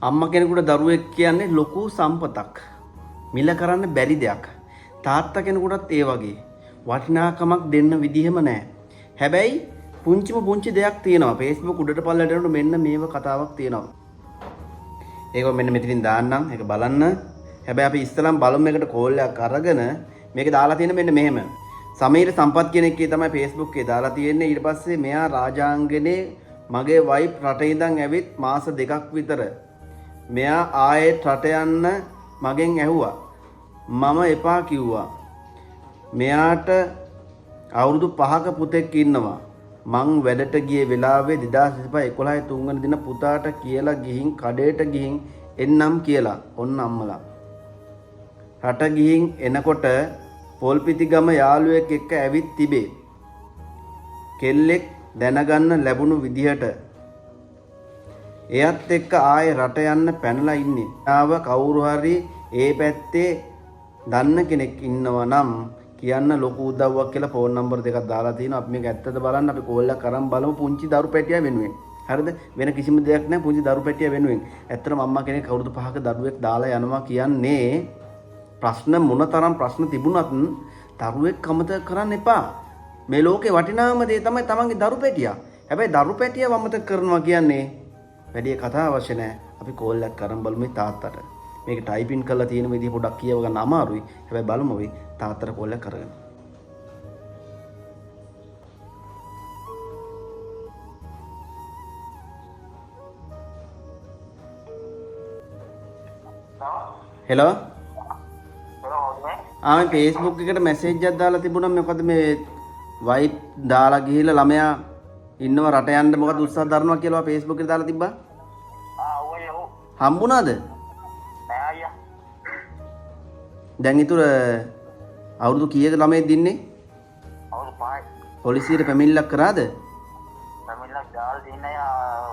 අම්මා කෙනෙකුට දරුවෙක් කියන්නේ ලොකු සම්පතක්. මිල කරන්න බැරි දෙයක්. තාත්තා කෙනෙකුටත් ඒ වගේ. වටිනාකමක් දෙන්න විදිහම නැහැ. හැබැයි පුංචි දෙයක් තියෙනවා. Facebook උඩට පල්ලට යනකොට මෙන්න මේව කතාවක් තියෙනවා. ඒක මෙන්න මෙතනින් දාන්නම්. ඒක බලන්න. හැබැයි අපි ඉස්සලම් බලමු එකට කෝල් එකක් අරගෙන මේක දාලා තියෙන මෙන්න මෙහෙම. සමීර සම්පත් කෙනෙක්ගේ තමයි Facebook එකේ දාලා තියෙන්නේ. ඊට පස්සේ මෙයා රාජාංගනේ මගේ වයිෆ් රටේ ඉඳන් ඇවිත් මාස 2ක් විතර. මෙයා ආයෙත් රට යන්න මගෙන් ඇහුවා. මම එපා කිව්වා. මෙයාට අවුරුදු 5ක පුතෙක් ඉන්නවා. මං වැඩට ගියේ වෙලාවේ 2025 11 3 වෙනි දින පුතාට කියලා ගිහින් කඩේට ගිහින් එන්නම් කියලා. ඔන්න අම්මලා. රට ගිහින් එනකොට පොල්පිටිගම යාළුවෙක් එක්ක ඇවිත් තිබේ. කෙල්ලෙක් දැනගන්න ලැබුණු විදිහට එයත් එක්ක ආයේ රට යන්න පැනලා ඉන්නේ. ආව කවුරු හරි ඒ පැත්තේ දන්න කෙනෙක් ඉන්නවා නම් කියන්න ලොකු උදව්වක් කියලා ෆෝන් නම්බර් දෙකක් දාලා තිනවා. අපි මේක ඇත්තද බලන්න අපි කෝල් එකක් කරන් බලමු පුංචි දරු පැටියා වෙනුවෙන්. හරිද? වෙන කිසිම දෙයක් නැහැ පුංචි දරු පැටියා වෙනුවෙන්. ඇත්තටම අම්මා කෙනෙක් අවුරුදු 5ක දරුවෙක් දාලා යනවා කියන්නේ ප්‍රශ්න මොනතරම් ප්‍රශ්න තිබුණත් දරුවෙක් අමතක කරන්න එපා. මේ ලෝකේ වටිනාම දේ තමයි තමන්ගේ දරු පැටියා. හැබැයි දරු පැටියව අමතක කරනවා කියන්නේ වැඩි කතා අවශ්‍ය නැහැ. අපි කෝල් එකක් කරන් බලමු තාත්තට. මේක ටයිපින් කරලා තියෙන විදිහ පොඩ්ඩක් කියව ගන්න අමාරුයි. හැබැයි බලමු අපි තාත්තට කෝල් එකක් කරගෙන. හෙලෝ. ආ මේ Facebook එකට මැසේජ් එකක් දාලා තිබුණා. මොකද මේ වයිෆ් දාලා ගිහිල්ලා ළමයා ඉන්නව රට යන්න මොකද උත්සාහ දරනවා කියලා Facebook එකේ දාලා තිබ්බා. හම්බුණාද? නෑ අයියා. දැන් ඊටු අවුරුදු කීයක ළමයෙක් දින්නේ? අවුරුදු 5යි. පොලිසියට පැමිණිල්ලක් කරාද? පැමිණිල්ලක් දාලා දින්නේ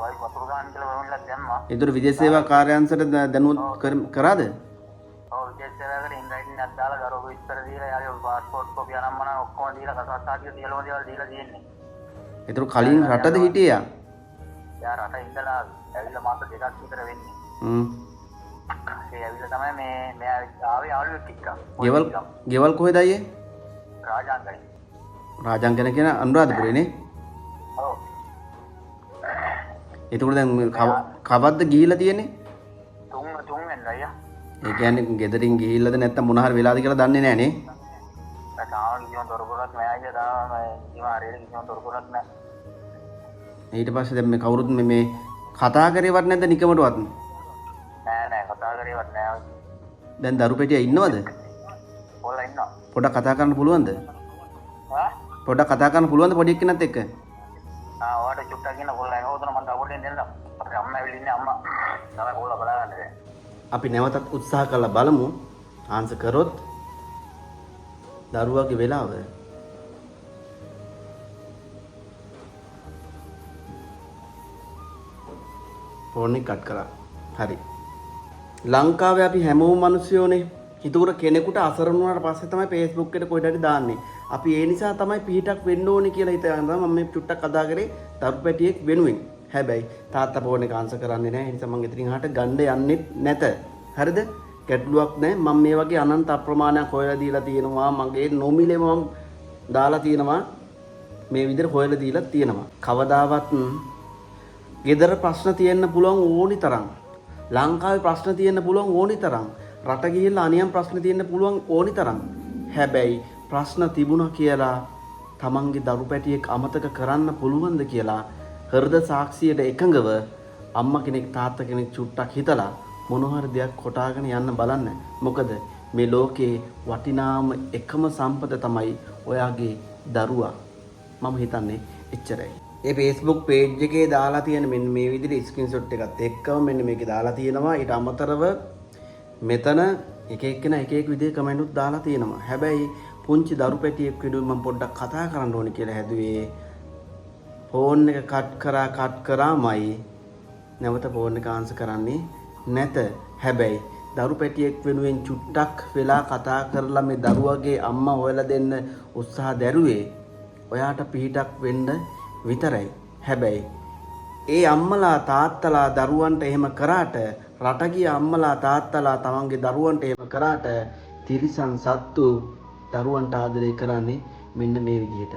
වයි වතුර ගන්න කියලා පැමිණිල්ලක් දැම්මා. ඊටු විදේශ සේවා කාර්යාංශයට දැනුවත් කරාද? ඔව් විදේශ සේවාවකට ඉන්ඩයින් එකක් දාලා දරුවෝ විස්තර දීලා යාගේ පාස්පෝර්ට් කොපිය අනම්මන ඔක්කොම දීලා කසාට්ටිය සියලුම දේවල් දීලා තියෙන්නේ. ඊටු කලින් රටද හිටියා? යා රට ඉඳලා ඇවිල්ලා මාස 2ක් විතර වෙන්නේ. ඒ ඇවිල්ලා තමයි මේ ආවේ යාළුවෙක් එක්ක. ගෙවල් කොහෙද අයියේ? රාජාංගනේ. රාජාංගන කියන අනුරාධපුරේනේ. ඔව්. ඒතකොට දැන් කවද්ද ගිහිල්ලා තියෙන්නේ? තුන් වෙනිදා අයියා. ඒ කියන්නේ ගෙදරින් ගිහිල්ලාද නැත්නම් මොන හරි වෙලාද කියලා දන්නේ නැහැ නේ. තාම කිසිම තොරතුරක් නැහැ අයියා. තාම කිසිම හරියට කිසිම තොරතුරක් නැහැ. ඊට පස්සේ දැන් මේ කවුරුත් මේ කතා කරේවත් නැද්ද නිකමටවත්? නෑ කතා කරේවත් නෑ. දැන් දරු පැටියා ඉන්නවද? ඔයාලා ඉන්නවා. පොඩක් කතා කරන්න පුළුවන්ද? පොඩක් කතා කරන්න පුළුවන්ද පොඩි එක්කෙනත් එක්ක? ඔයාලට චුට්ටක් කියන කොල්ලා එනවද මම දවල්ෙන් දෙන්න. අපේ අම්මා ඇවිල්ලා ඉන්නේ අම්මා. තමයි කොල්ලා බලාගන්න දැන්. අපි නැවතත් උත්සාහ කරලා බලමු. ආන්සර් කරොත් දරුවාගේ වෙලාව. ෆෝන් එක කට් කරා. හරි. ලංකාවේ අපි හැමෝම මිනිස්සුයෝනේ. හිතුවර කෙනෙකුට අසරණ වුණාට පස්සේ තමයි Facebook එකට කොහෙට හරි දාන්නේ. අපි ඒ නිසා තමයි පිටක් වෙන්න ඕනේ කියලා හිතන මම මේ චුට්ටක් කතා කරේ දරු පැටියෙක් වෙනුවෙන්. හැබැයි තාත්තා ෆෝන් එක ආන්සර් කරන්නේ නැහැ. ඒ නිසා මම ඉතින් අහට ගන්න යන්නේ නැත. හරිද? ගැටලුවක් නැහැ. මම මේ වගේ අනන්ත අප්‍රමාණයක් හොයලා දීලා තියෙනවා. මගේ නොමිලේ මම දාලා තියෙනවා. මේ විදිහට හොයලා දීලා තියෙනවා. කවදාවත් ගෙදර ප්‍රශ්න තියෙන්න පුළුවන් ඕනි තරම්. ලංකාවේ ප්‍රශ්න තියෙන්න පුළුවන් ඕනි තරම්. රට ගිහිල්ලා අනියම් ප්‍රශ්න තියෙන්න පුළුවන් ඕනි තරම්. හැබැයි ප්‍රශ්න තිබුණා කියලා තමන්ගේ දරු පැටියෙක් අමතක කරන්න පුළුවන්ද කියලා හෘද සාක්ෂියට එකඟව අම්මා කෙනෙක් තාත්තා කෙනෙක් චුට්ටක් හිතලා මොන හරි දෙයක් කොටාගෙන යන්න බලන්න. මොකද මේ ලෝකේ වටිනාම එකම සම්පත තමයි ඔයාගේ දරුවා. මම හිතන්නේ එච්චරයි. ඒ Facebook page එකේ දාලා තියෙන මෙන්න මේ විදිහට ස්ක්‍රීන්ෂොට් එකත් එක්කම මෙන්න මේකේ දාලා තියෙනවා. ඊට අමතරව මෙතන එක එක්කෙනා එක එක විදිහේ කමෙන්ට් උත් දාලා තියෙනවා. හැබැයි පුංචි දරු පැටියෙක් විදිහට මම පොඩ්ඩක් කතා කරන්න ඕනේ කියලා හැදුවේ. ෆෝන් එක කට් කරාමයි නැවත ෆෝන් එක ආන්සර් කරන්නේ නැත. හැබැයි දරු පැටියෙක් වෙනුවෙන් චුට්ටක් වෙලා කතා කරලා මේ දරුවගේ අම්මා හොයලා දෙන්න උත්සාහ දැරුවේ ඔයාට පිටක් වෙන්න විතරයි. හැබැයි ඒ අම්මලා තාත්තලා දරුවන්ට එහෙම කරාට රට ගිය අම්මලා තාත්තලා තමන්ගේ දරුවන්ට එහෙම කරාට තිරිසන් සත්තු දරුවන්ට ආදරය කරන්නේ මෙන්න මේ විදිහට.